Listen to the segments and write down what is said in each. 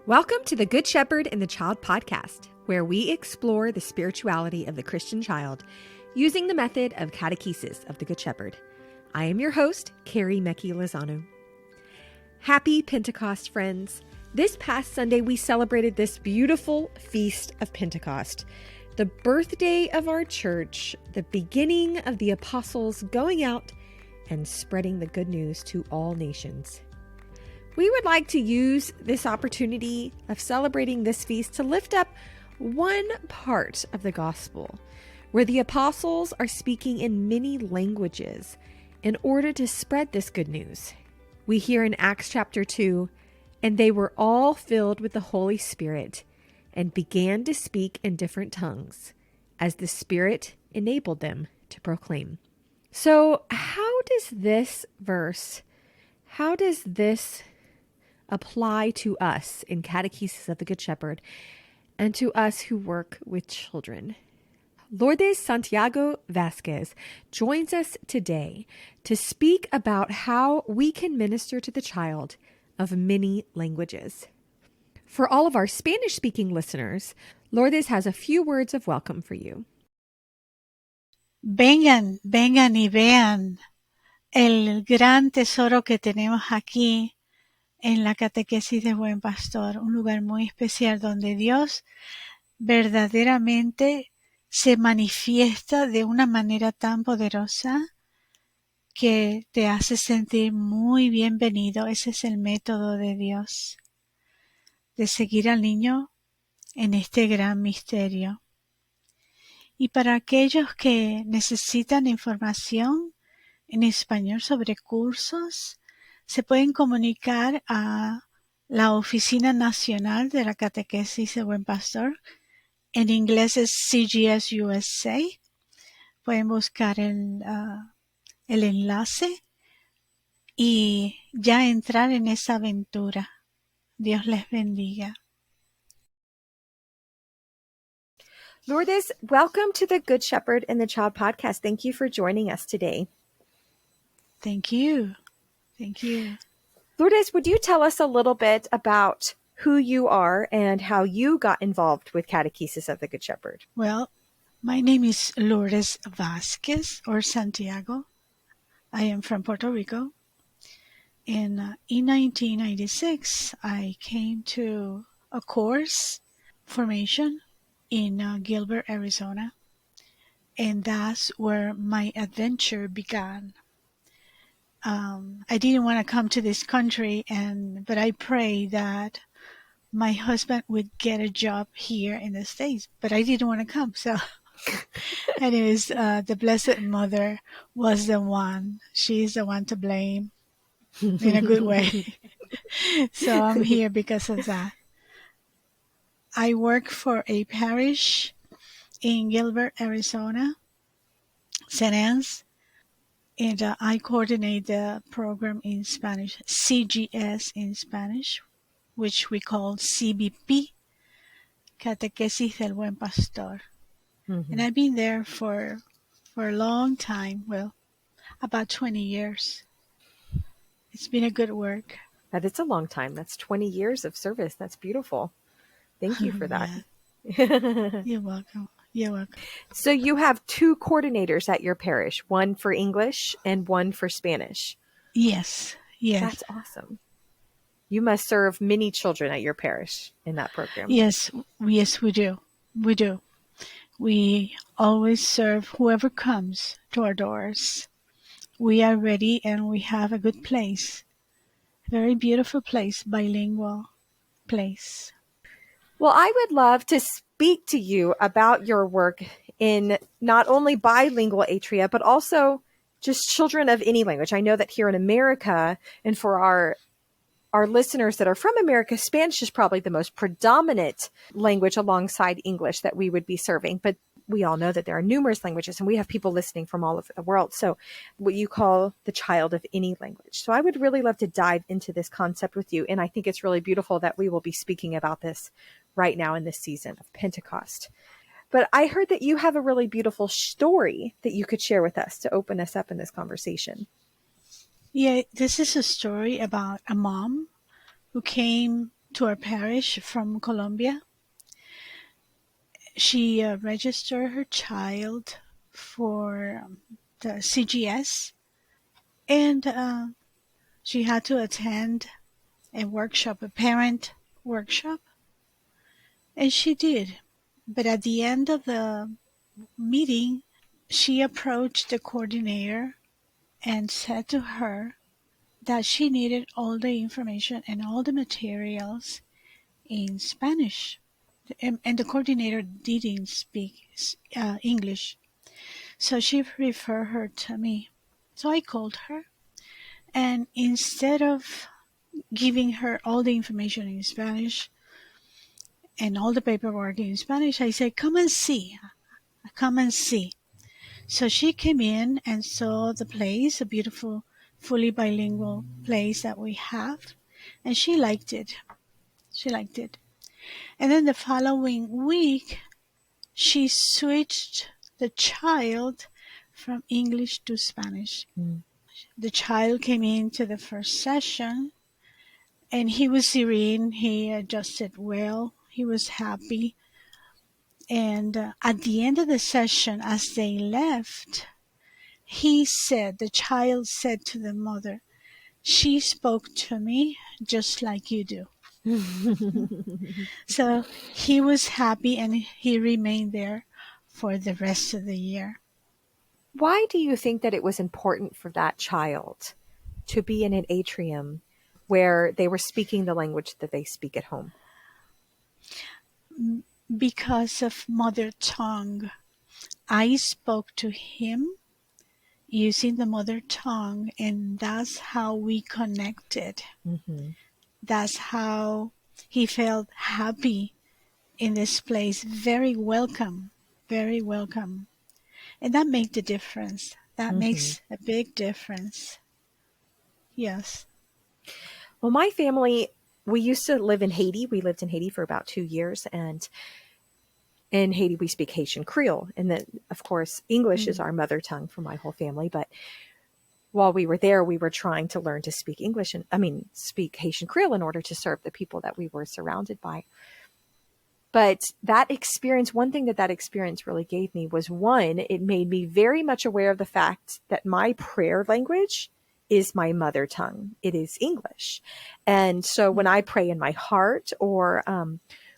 Welcome to the Good Shepherd and the Child podcast, where we explore the spirituality of the Christian child using the method of catechesis of the Good Shepherd. I am your host, Carrie Mecki Lozano. Happy Pentecost, friends. This past Sunday, we celebrated this beautiful feast of Pentecost, the birthday of our church, the beginning of the apostles going out and spreading the good news to all nations. We would like to use this opportunity of celebrating this feast to lift up one part of the gospel where the apostles are speaking in many languages in order to spread this good news. We hear in Acts chapter 2, and they were all filled with the Holy Spirit and began to speak in different tongues as the Spirit enabled them to proclaim. So how does this apply to us in Catechesis of the Good Shepherd and to us who work with children? Lourdes Santiago Vasquez joins us today to speak about how we can minister to the child of many languages. For all of our Spanish-speaking listeners, Lourdes has a few words of welcome for you. Vengan y vean el gran tesoro que tenemos aquí en la Catequesis de Buen Pastor, un lugar muy especial donde Dios verdaderamente se manifiesta de una manera tan poderosa que te hace sentir muy bienvenido. Ese es el método de Dios, de seguir al niño en este gran misterio. Y para aquellos que necesitan información en español sobre cursos, se pueden comunicar a la Oficina Nacional de la Catequesis de Buen Pastor. En inglés es CGS USA. Pueden buscar el enlace y ya entrar en esa aventura. Dios les bendiga. Lourdes, welcome to the Good Shepherd and the Child podcast. Thank you for joining us today. Thank you. Thank you. Lourdes, would you tell us a little bit about who you are and how you got involved with Catechesis of the Good Shepherd? Well, my name is Lourdes Vasquez or Santiago. I am from Puerto Rico. And in 1996, I came to a course formation in Gilbert, Arizona. And that's where my adventure began. I didn't want to come to this country, but I prayed that my husband would get a job here in the States, but I didn't want to come. So anyways, the Blessed Mother was the one. She's the one to blame in a good way. So I'm here because of that. I work for a parish in Gilbert, Arizona, St. Anne's. And I coordinate the program in Spanish, CGS in Spanish, which we call CBP, Catequesis del Buen Pastor. Mm-hmm. And I've been there for a long time, well, about 20 years. It's been a good work. That is a long time. That's 20 years of service. That's beautiful. Thank you for that. You're welcome. You're welcome. So you have two coordinators at your parish, one for English and one for Spanish. Yes. That's awesome. You must serve many children at your parish in that program. Yes, we do. We always serve whoever comes to our doors. We are ready and we have a good place. Very beautiful place, bilingual place. Well, I would love to speak to you about your work in not only bilingual atria, but also just children of any language. I know that here in America, and for our listeners that are from America, Spanish is probably the most predominant language alongside English that we would be serving. But we all know that there are numerous languages, and we have people listening from all over the world. So what you call the child of any language. So I would really love to dive into this concept with you. And I think it's really beautiful that we will be speaking about this right now in this season of Pentecost. But I heard that you have a really beautiful story that you could share with us to open us up in this conversation. Yeah, this is a story about a mom who came to our parish from Colombia. She registered her child for the CGS, and she had to attend a workshop, a parent workshop, and she did. But at the end of the meeting, she approached the coordinator and said to her that she needed all the information and all the materials in Spanish. And the coordinator didn't speak English. So she referred her to me. So I called her, and instead of giving her all the information in Spanish and all the paperwork in Spanish, I said, come and see. Come and see. So she came in and saw the place, a beautiful, fully bilingual place that we have, and she liked it. She liked it. And then the following week, she switched the child from English to Spanish. Mm. The child came into the first session, and he was serene. He adjusted well. He was happy. And at the end of the session, as they left, the child said to the mother, she spoke to me just like you do. So he was happy, and he remained there for the rest of the year. Why do you think that it was important for that child to be in an atrium where they were speaking the language that they speak at home? Because of mother tongue. I spoke to him using the mother tongue, and that's how we connected. Mm-hmm. That's how he felt happy in this place. Very welcome, very welcome. And that made the difference. That Mm-hmm. makes a big difference. Yes. Well, my family, we used to live in Haiti. We lived in Haiti for about 2 years, and in Haiti, we speak Haitian Creole. And then, of course, English is our mother tongue for my whole family. But while we were there, we were trying to learn to speak English speak Haitian Creole in order to serve the people that we were surrounded by. But that experience, one thing that experience really gave me was, one, it made me very much aware of the fact that my prayer language is my mother tongue. It is English. And so when I pray in my heart, or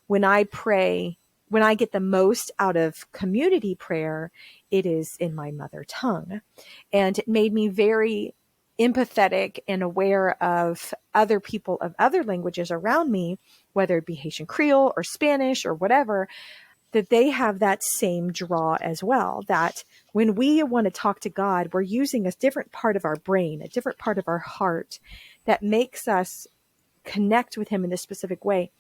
when I pray, when I get the most out of community prayer, it is in my mother tongue. And it made me very empathetic and aware of other people of other languages around me, whether it be Haitian Creole or Spanish or whatever, that they have that same draw as well. That when we want to talk to God, we're using a different part of our brain, a different part of our heart that makes us connect with Him in this specific way,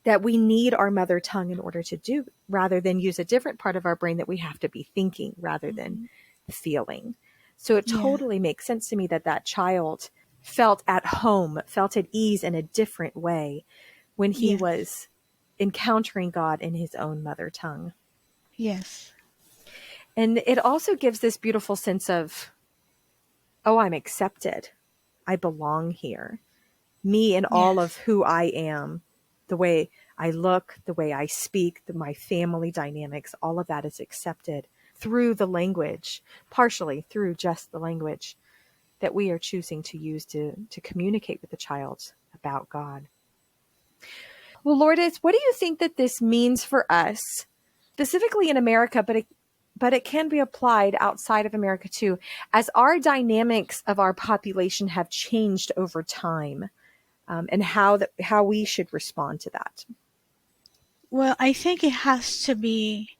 that we need our mother tongue in order to do, rather than use a different part of our brain that we have to be thinking rather than feeling. So it totally makes sense to me that that child felt at home, felt at ease in a different way when he was encountering God in his own mother tongue. Yes. And it also gives this beautiful sense of, oh, I'm accepted. I belong here. Me and all of who I am, the way I look, the way I speak, my family dynamics, all of that is accepted through the language, partially through just the language that we are choosing to use to communicate with the child about God. Well, Lourdes, what do you think that this means for us, specifically in America, but it can be applied outside of America too, as our dynamics of our population have changed over time, and how we should respond to that? Well, I think it has to be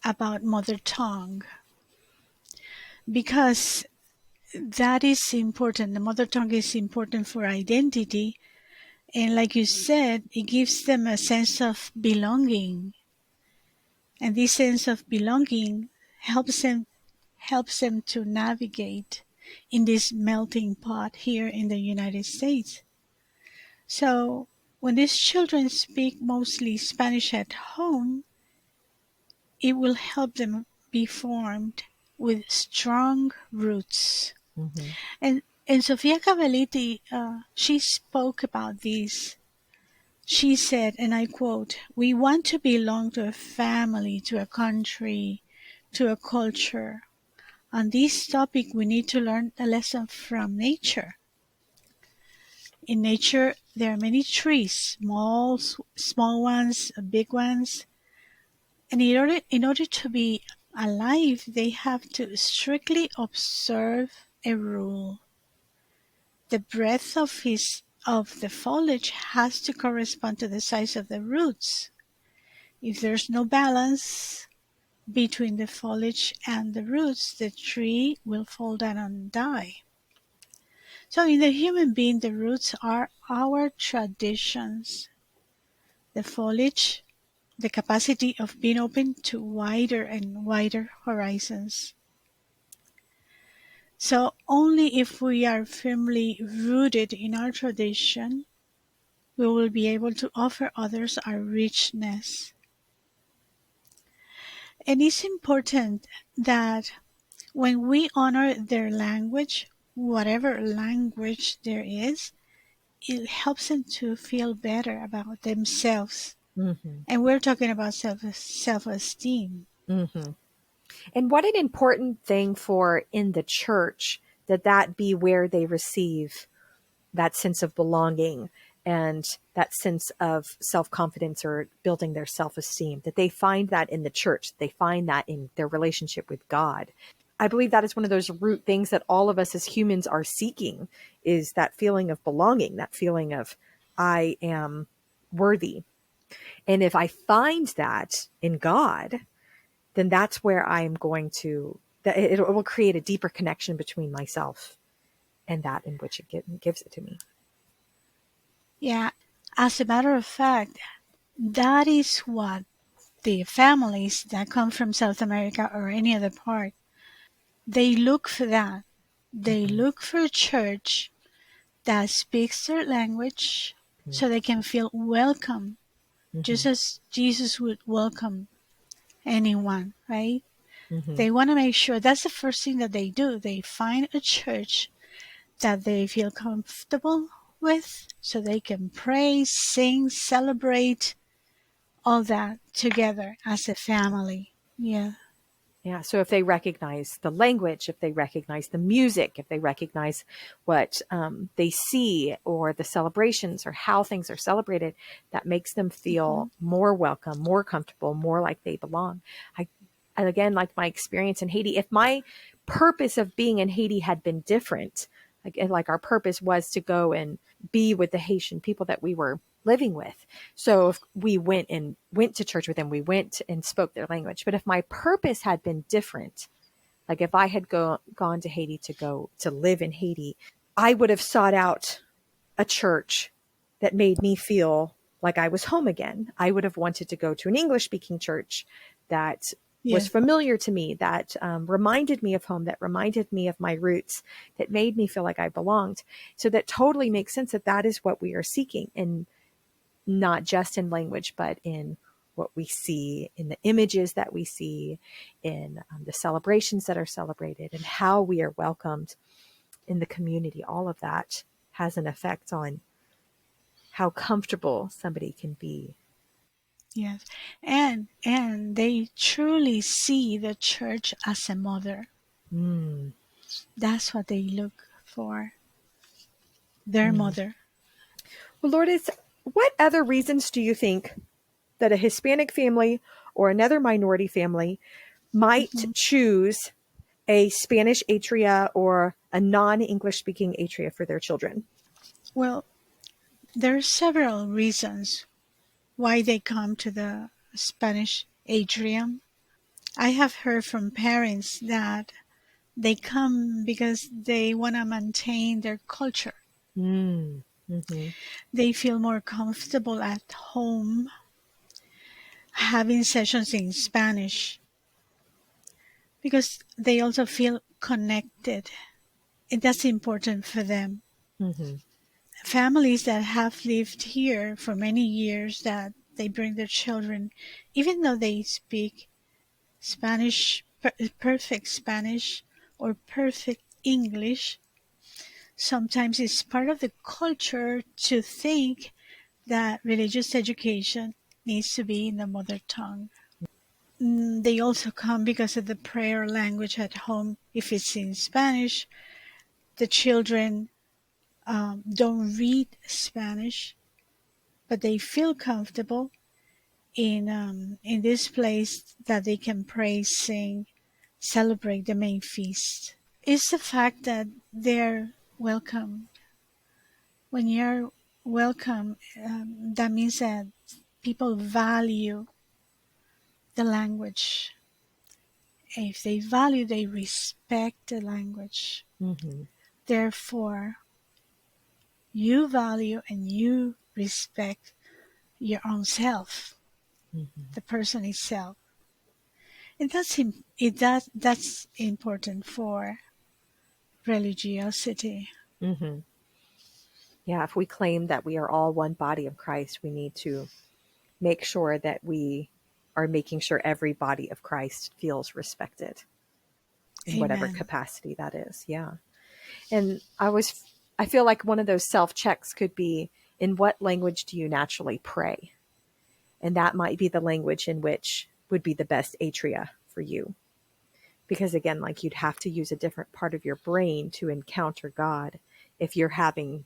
about mother tongue, because that is important. The mother tongue is important for identity. And like you said, it gives them a sense of belonging. And this sense of belonging helps them to navigate in this melting pot here in the United States. So when these children speak mostly Spanish at home, it will help them be formed with strong roots. Mm-hmm. And And Sofia Cavalletti, she spoke about this. She said, and I quote, "We want to belong to a family, to a country, to a culture. On this topic, we need to learn a lesson from nature. In nature, there are many trees, small ones, big ones, and in order to be alive, they have to strictly observe a rule. The breadth of the foliage has to correspond to the size of the roots. If there's no balance between the foliage and the roots, the tree will fall down and die." So in the human being, the roots are our traditions. The foliage, the capacity of being open to wider and wider horizons. So only if we are firmly rooted in our tradition, we will be able to offer others our richness. And it's important that when we honor their language, whatever language there is, it helps them to feel better about themselves. Mm-hmm. And we're talking about self-esteem. Mm-hmm. And what an important thing for in the church that be where they receive that sense of belonging and that sense of self-confidence or building their self-esteem, that they find that in the church, they find that in their relationship with God. I believe that is one of those root things that all of us as humans are seeking, is that feeling of belonging, that feeling of I am worthy. And if I find that in God, then that's where I'm going to, that it will create a deeper connection between myself and that in which it gives it to me. Yeah, as a matter of fact, that is what the families that come from South America or any other part, they look for that. They Mm-hmm. look for a church that speaks their language so they can feel welcome, Mm-hmm. just as Jesus would welcome anyone, right? Mm-hmm. They want to make sure that's the first thing that they do. They find a church that they feel comfortable with so they can pray, sing, celebrate, all that together as a family. Yeah. Yeah. So if they recognize the language, if they recognize the music, if they recognize what they see or the celebrations or how things are celebrated, that makes them Mm-hmm. feel more welcome, more comfortable, more like they belong. And again, like my experience in Haiti, if my purpose of being in Haiti had been different, like our purpose was to go and be with the Haitian people that we were living with. So if we went to church with them, we went and spoke their language. But if my purpose had been different, like if I had gone to Haiti to go to live in Haiti, I would have sought out a church that made me feel like I was home again. I would have wanted to go to an English speaking church that was Yes. familiar to me, that reminded me of home, that reminded me of my roots, that made me feel like I belonged. So that totally makes sense that is what we are seeking, and not just in language, but in what we see, in the images that we see, in the celebrations that are celebrated, and how we are welcomed in the community. All of that has an effect on how comfortable somebody can be. Yes. And they truly see the church as a mother. Mm, That's what they look for. Their mm. mother. Well, Lourdes, what other reasons do you think that a Hispanic family or another minority family might Hmm. choose a Spanish atria or a non-English speaking atria for their children? Well, there are several reasons why they come to the Spanish atrium. I have heard from parents that they come because they want to maintain their culture. Mm, mm-hmm, They feel more comfortable at home having sessions in Spanish because they also feel connected. And that's important for them. mm-hmm, Families that have lived here for many years, that they bring their children, even though they speak Spanish, perfect Spanish or perfect English, sometimes it's part of the culture to think that religious education needs to be in the mother tongue. They also come because of the prayer language at home. If it's in Spanish, the children don't read Spanish, but they feel comfortable in this place that they can pray, sing, celebrate the main feast. It's the fact that they're welcome. When you're welcome, that means that people value the language. If they value, they respect the language. Mm-hmm. Therefore, you value and you respect your own self, Mm-hmm. the person itself. And that's important for religiosity. Mm-hmm. Yeah, if we claim that we are all one body of Christ, we need to make sure that we are making sure every body of Christ feels respected in whatever Amen. capacity that is. Yeah. And I feel like one of those self-checks could be, in what language do you naturally pray? And that might be the language in which would be the best atria for you. Because again, like, you'd have to use a different part of your brain to encounter God if you're having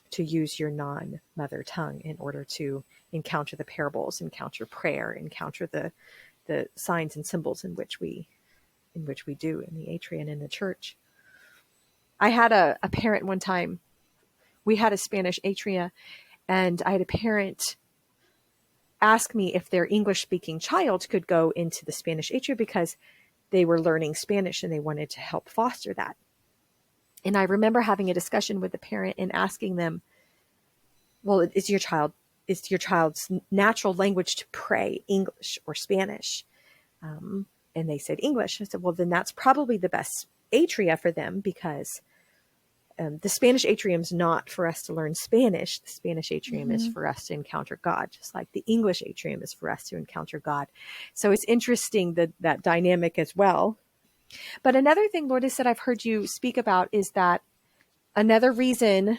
to use your non-mother tongue in order to encounter the parables, encounter prayer, encounter the signs and symbols in which we do in the atria and in the church. I had a parent one time. We had a Spanish atria, and I had a parent ask me if their English-speaking child could go into the Spanish atria because they were learning Spanish and they wanted to help foster that. And I remember having a discussion with the parent and asking them, well, is your child's natural language to pray English or Spanish? And they said English. I said, well, then that's probably the best atria for them, because the Spanish atrium is not for us to learn Spanish. The Spanish atrium is for us to encounter God, just like the English atrium is for us to encounter God. So it's interesting that dynamic as well. But another thing, Lourdes, that I've heard you speak about is that another reason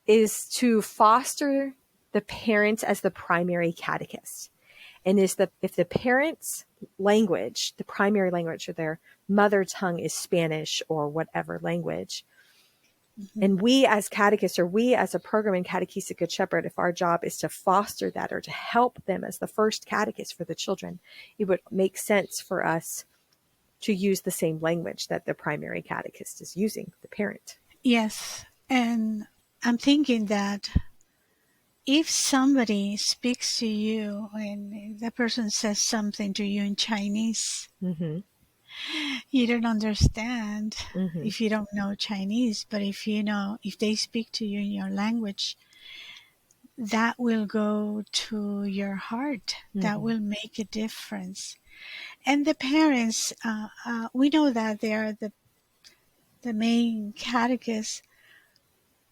is to foster the parents as the primary catechist. And is that if the parents' language, the primary language, or their mother tongue is Spanish or whatever language, and we as catechists, or we as a program in Catechesis Good Shepherd, if our job is to foster that or to help them as the first catechist for the children, it would make sense for us to use the same language that the primary catechist is using, the parent. Yes, and I'm thinking that if somebody speaks to you and that person says something to you in Chinese, Mm-hmm. you don't understand Mm-hmm. if you don't know Chinese, but if they speak to you in your language, that will go to your heart. Mm-hmm. That will make a difference. And the parents, we know that they are the main catechists,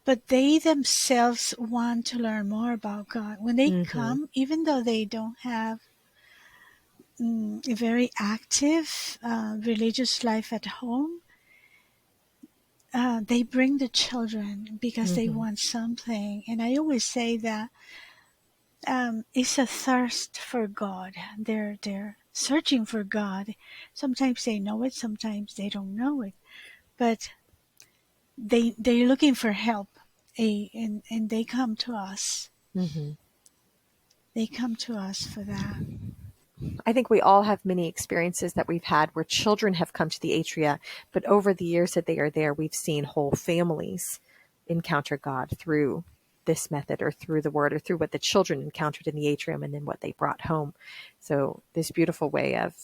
but they themselves want to learn more about God. When they come, even though they don't have a very active religious life at home, they bring the children because they want something. And I always say that it's a thirst for God. They're searching for God. Sometimes they know it, sometimes they don't know it, but they're looking for help, and they come to us. Mm-hmm. They come to us for that. I think we all have many experiences that we've had where children have come to the atria, but over the years that they are there, we've seen whole families encounter God through this method, or through the word, or through what the children encountered in the atrium and then what they brought home. So this beautiful way of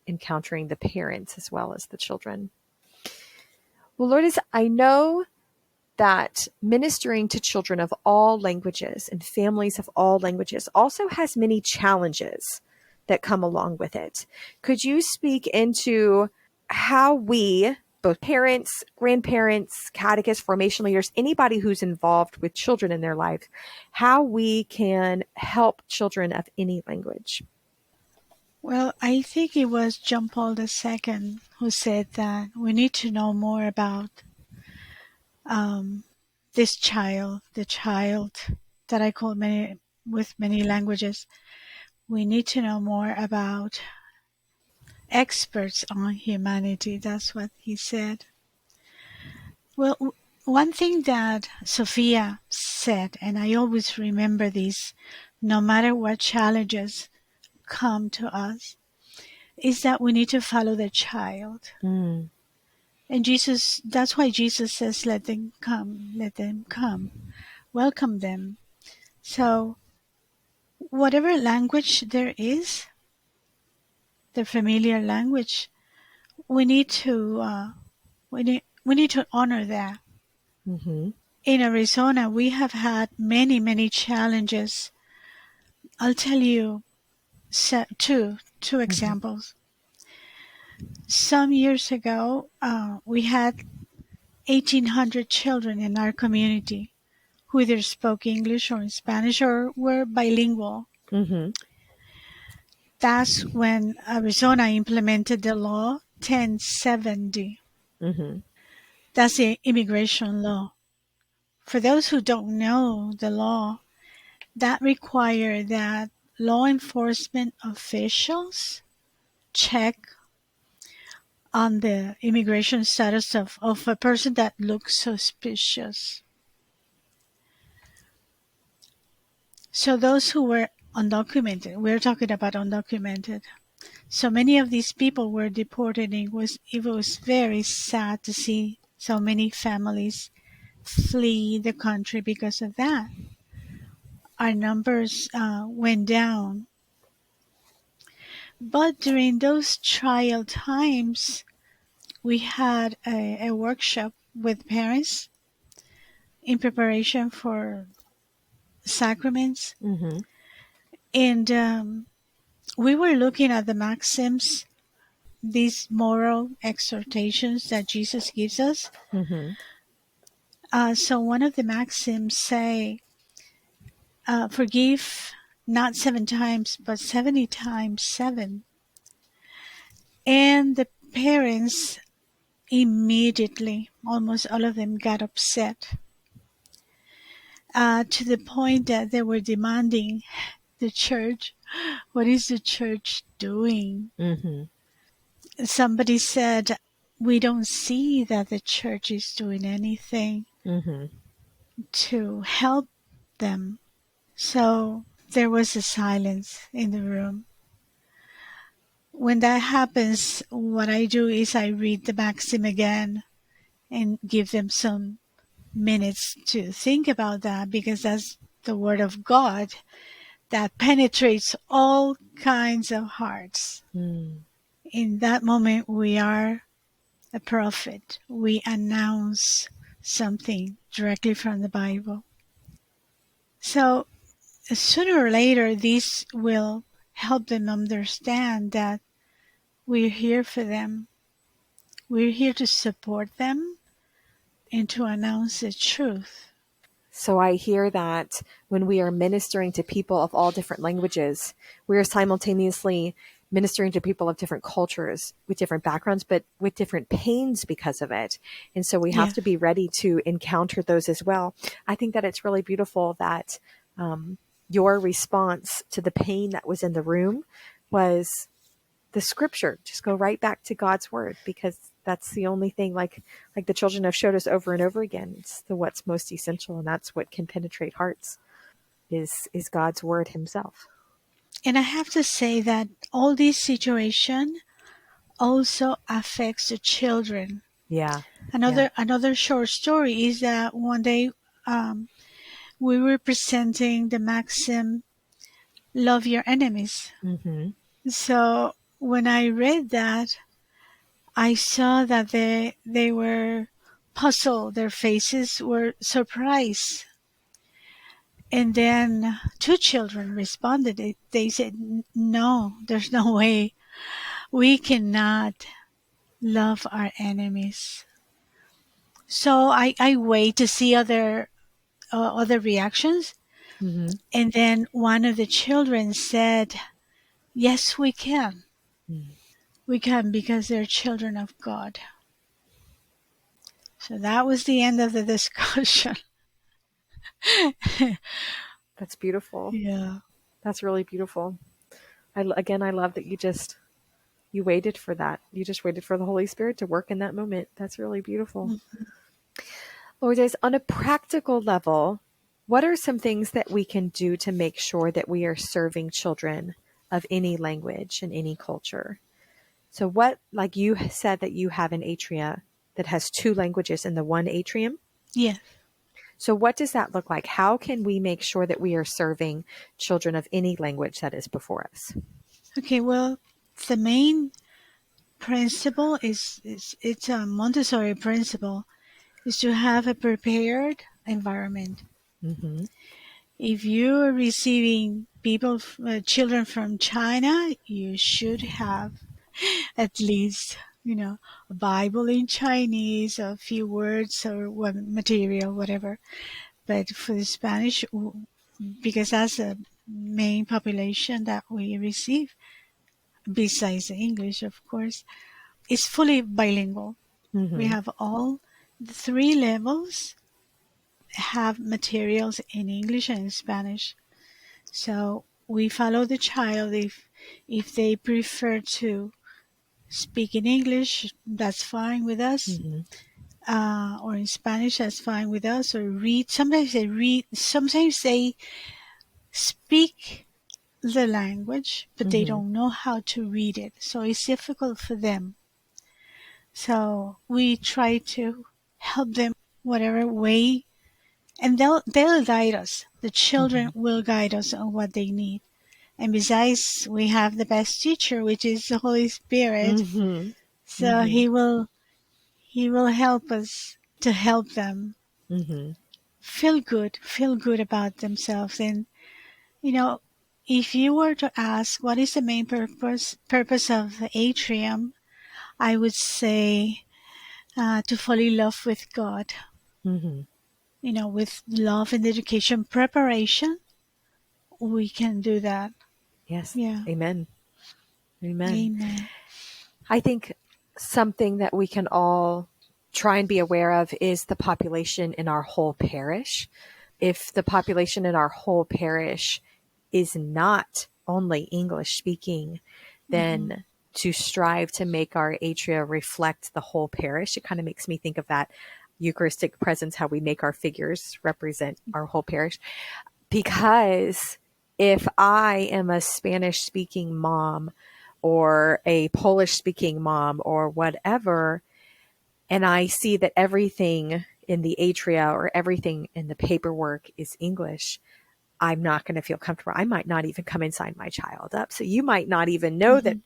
encountering the parents as well as the children. Well, Lourdes, I know that ministering to children of all languages and families of all languages also has many challenges that come along with it. Could you speak into how we, both parents, grandparents, catechists, formation leaders, anybody who's involved with children in their life, how we can help children of any language? Well, I think it was John Paul II who said that we need to know more about this child, the child that I call with many languages. We need to know more about experts on humanity. That's what he said. Well, one thing that Sofia said, and I always remember this, no matter what challenges come to us, is that we need to follow the child. Mm. And that's why Jesus says, let them come, welcome them. So whatever language there is, the familiar language, we need to honor that. Mm-hmm. In Arizona, we have had many challenges. I'll tell you two Mm-hmm. examples. Some years ago, we had 1,800 children in our community who either spoke English or Spanish or were bilingual. Mm-hmm. That's when Arizona implemented the law 1070. Mm-hmm. That's the immigration law. For those who don't know the law, that required that law enforcement officials check on the immigration status of a person that looks suspicious. So those who were undocumented, we're talking about undocumented. So many of these people were deported. It was very sad to see so many families flee the country because of that. Our numbers went down. But during those trial times, we had a workshop with parents in preparation for sacraments. Mm-hmm. And we were looking at the maxims, these moral exhortations that Jesus gives us. Mm-hmm. So one of the maxims say, forgive not 7 times, but 70 times 7. And the parents immediately, almost all of them, got upset to the point that they were demanding the church. What is the church doing? Mm-hmm. Somebody said, we don't see that the church is doing anything Mm-hmm. to help them. So there was a silence in the room. When that happens, what I do is I read the maxim again and give them some minutes to think about that, because that's the word of God that penetrates all kinds of hearts. Mm. In that moment, we are a prophet. We announce something directly from the Bible. So sooner or later, this will help them understand that we're here for them. We're here to support them and to announce the truth. So I hear that when we are ministering to people of all different languages, we are simultaneously ministering to people of different cultures with different backgrounds, but with different pains because of it. And so we have Yes. to be ready to encounter those as well. I think that it's really beautiful that your response to the pain that was in the room was the scripture. Just go right back to God's word, because that's the only thing, like the children have showed us over and over again. It's the what's most essential, and that's what can penetrate hearts is God's word himself. And I have to say that all this situation also affects the children. Yeah. Yeah. Another short story is that one day we were presenting the maxim, love your enemies. Mm-hmm. So when I read that, I saw that they were puzzled. Their faces were surprised. And then 2 children responded. They said, no, there's no way. We cannot love our enemies. So I wait to see other reactions. Mm-hmm. And then one of the children said, yes, we can. We can, because they're children of God. So that was the end of the discussion. That's beautiful. Yeah. That's really beautiful. I love that you waited for that. You just waited for the Holy Spirit to work in that moment. That's really beautiful. Mm-hmm. Lourdes, on a practical level, what are some things that we can do to make sure that we are serving children of any language and any culture? So what, like you said that you have an atria that has 2 languages in the one atrium. Yes. So what does that look like? How can we make sure that we are serving children of any language that is before us? Okay, well, the main principle is it's a Montessori principle, is to have a prepared environment. Mm-hmm. If you are receiving children from China, you should have at least, a Bible in Chinese, a few words or material, whatever. But for the Spanish, because that's the main population that we receive, besides the English, of course, it's fully bilingual. We Mm-hmm. have all the 3 levels have materials in English and in Spanish. So we follow the child. If they prefer to speak in English, that's fine with us. Mm-hmm. Or in Spanish, that's fine with us. Or read. Sometimes they read. Sometimes they speak the language, but they Mm-hmm. don't know how to read it. So it's difficult for them. So we try to help them whatever way, and they'll guide us. The children will guide us on what they need. And besides, we have the best teacher, which is the Holy Spirit. Mm-hmm. So Mm-hmm. he will help us to help them Mm-hmm. feel good about themselves. And you know, if you were to ask what is the main purpose of the atrium, I would say to fall in love with God. Mm-hmm. With love and education preparation, we can do that. Yes. Yeah. Amen. Amen. Amen. I think something that we can all try and be aware of is the population in our whole parish. If the population in our whole parish is not only English speaking, Mm-hmm. then to strive to make our atria reflect the whole parish. It kind of makes me think of that Eucharistic presence, how we make our figures represent our whole parish. Because if I am a Spanish speaking mom or a Polish speaking mom or whatever, and I see that everything in the atria or everything in the paperwork is English, I'm not going to feel comfortable. I might not even come and sign my child up. So you might not even know that Mm-hmm.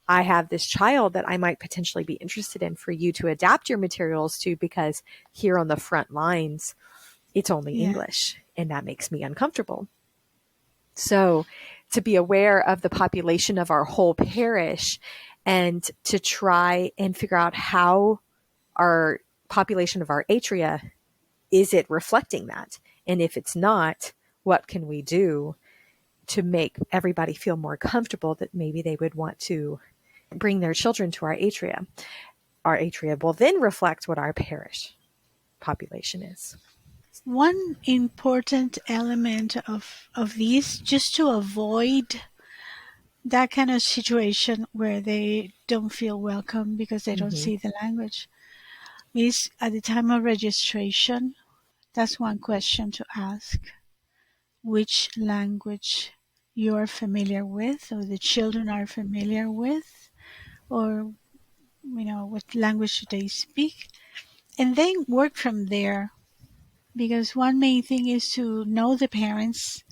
I have this child that I might potentially be interested in for you to adapt your materials to, because here on the front lines, it's only Yeah. English, and that makes me uncomfortable. So to be aware of the population of our whole parish and to try and figure out how our population of our atria, is it reflecting that? And if it's not, what can we do to make everybody feel more comfortable that maybe they would want to bring their children to our atria? Our atria will then reflect what our parish population is. One important element of these, just to avoid that kind of situation where they don't feel welcome because they don't Mm-hmm. see the language, is at the time of registration. That's one question to ask. Which language you are familiar with, or the children are familiar with, or what language they speak, and then work from there. Because one main thing is to know the parents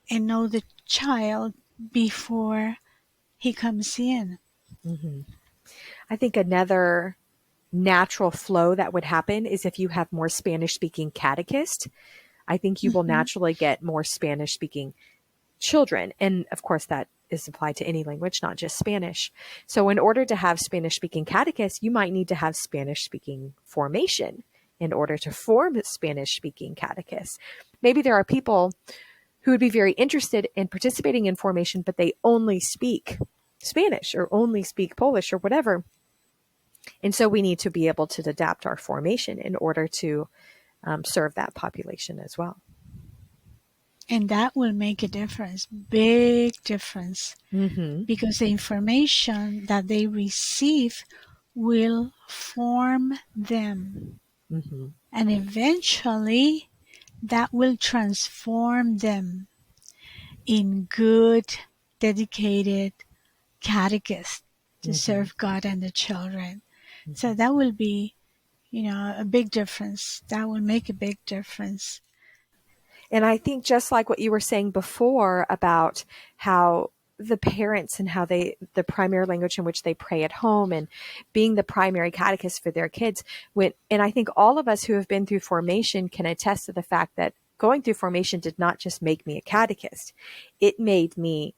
and know the child before he comes in. Mm-hmm. I think another natural flow that would happen is if you have more Spanish speaking catechists. I think you will Mm-hmm. naturally get more Spanish speaking children. And of course, that is applied to any language, not just Spanish. So in order to have Spanish speaking catechists, you might need to have Spanish speaking formation in order to form Spanish speaking catechists. Maybe there are people who would be very interested in participating in formation, but they only speak Spanish or only speak Polish or whatever. And so we need to be able to adapt our formation in order to serve that population as well. And that will make a difference, big difference, Mm-hmm. because the information that they receive will form them. Mm-hmm. And eventually, that will transform them in good, dedicated catechists to serve God and the children. So that will be, a big difference. That will make a big difference. And I think just like what you were saying before about how the parents and how the primary language in which they pray at home and being the primary catechist for their kids, and I think all of us who have been through formation can attest to the fact that going through formation did not just make me a catechist. It made me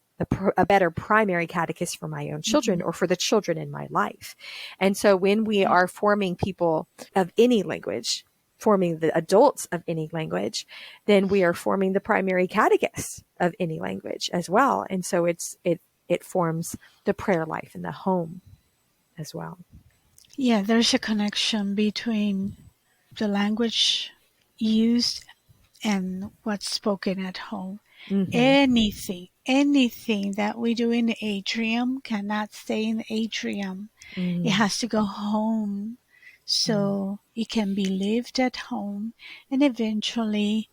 a better primary catechist for my own children or for the children in my life. And so when we are forming people of any language, forming the adults of any language, then we are forming the primary catechists of any language as well. And so it forms the prayer life in the home as well. Yeah, there's a connection between the language used and what's spoken at home. Mm-hmm. Anything that we do in the atrium cannot stay in the atrium. Mm-hmm. It has to go home. So it can be lived at home and eventually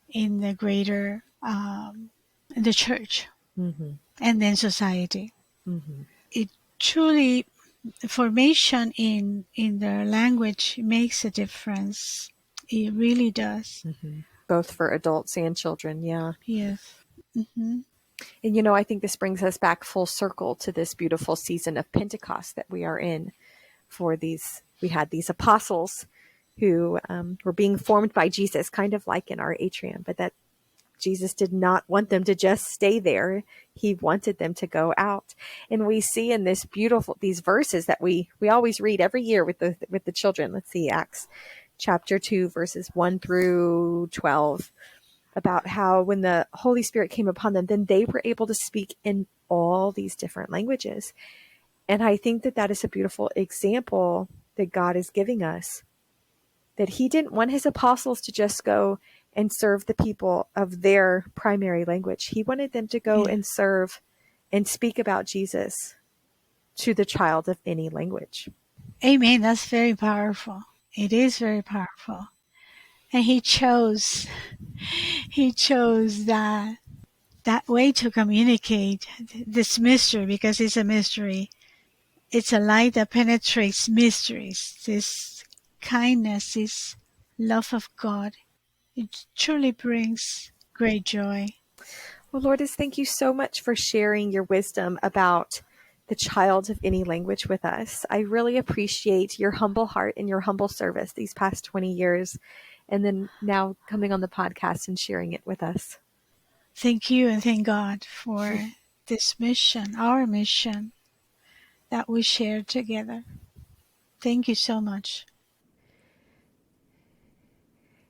in the greater, the church and then society. It truly, formation in their language makes a difference. It really does. Both for adults and children, yeah. Yes. And I think this brings us back full circle to this beautiful season of Pentecost that we are in. We had these apostles who were being formed by Jesus, kind of like in our atrium, but that Jesus did not want them to just stay there. He wanted them to go out. And we see in these verses that we always read every year with the children. Let's see, Acts chapter 2, verses 1 through 12, about how when the Holy Spirit came upon them, then they were able to speak in all these different languages. And I think that is a beautiful example that God is giving us, that he didn't want his apostles to just go and serve the people of their primary language. He wanted them to go and serve and speak about Jesus to the child of any language. Amen. That's very powerful. It is very powerful. And he chose that way to communicate this mystery, because it's a mystery. It's a light that penetrates mysteries. This kindness, this love of God, it truly brings great joy. Well, Lourdes, thank you so much for sharing your wisdom about the child of any language with us. I really appreciate your humble heart and your humble service these past 20 years, and then now coming on the podcast and sharing it with us. Thank you, and thank God for this mission, our mission that we share together. Thank you so much.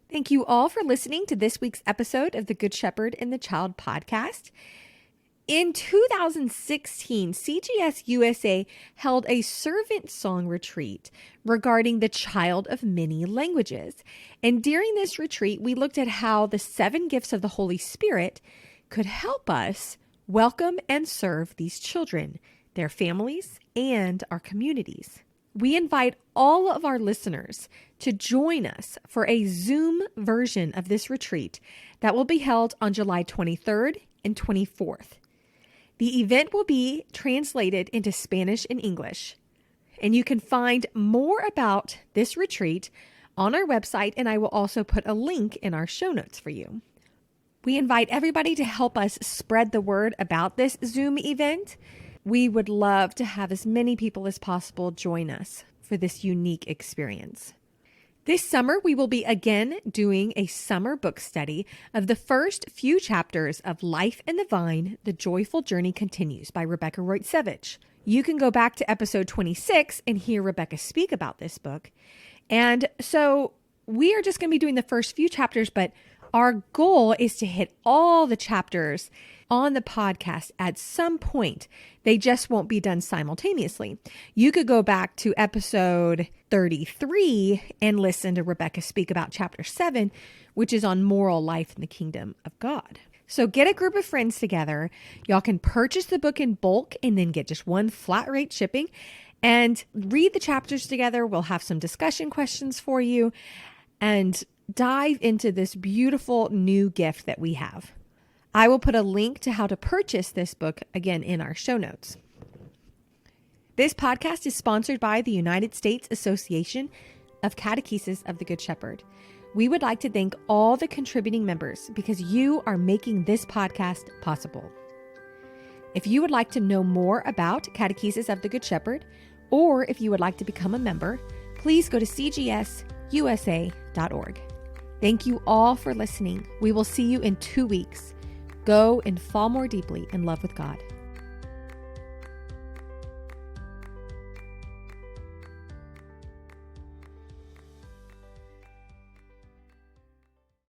Thank you all for listening to this week's episode of the Good Shepherd and the Child podcast. In 2016, CGS USA held a servant song retreat regarding the child of many languages. And during this retreat, we looked at how the 7 gifts of the Holy Spirit could help us welcome and serve these children, their families, and our communities. We invite all of our listeners to join us for a Zoom version of this retreat that will be held on July 23rd and 24th. The event will be translated into Spanish and English, and you can find more about this retreat on our website, and I will also put a link in our show notes for you. We invite everybody to help us spread the word about this Zoom event. We would love to have as many people as possible join us for this unique experience. This summer, we will be again doing a summer book study of the first few chapters of Life in the Vine, The Joyful Journey Continues by Rebecca Roitsevich. You can go back to episode 26 and hear Rebecca speak about this book. And so we are just going to be doing the first few chapters, but Our goal is to hit all the chapters on the podcast at some point. They just won't be done simultaneously. You could go back to episode 33 and listen to Rebecca speak about chapter 7, which is on moral life in the kingdom of God. So get a group of friends together. Y'all can purchase the book in bulk and then get just one flat rate shipping and read the chapters together. We'll have some discussion questions for you and dive into this beautiful new gift that we have. I will put a link to how to purchase this book again in our show notes. This podcast is sponsored by the United States Association of Catechesis of the Good Shepherd. We would like to thank all the contributing members because you are making this podcast possible. If you would like to know more about Catechesis of the Good Shepherd, or if you would like to become a member, please go to cgsusa.org. Thank you all for listening. We will see you in 2 weeks. Go and fall more deeply in love with God.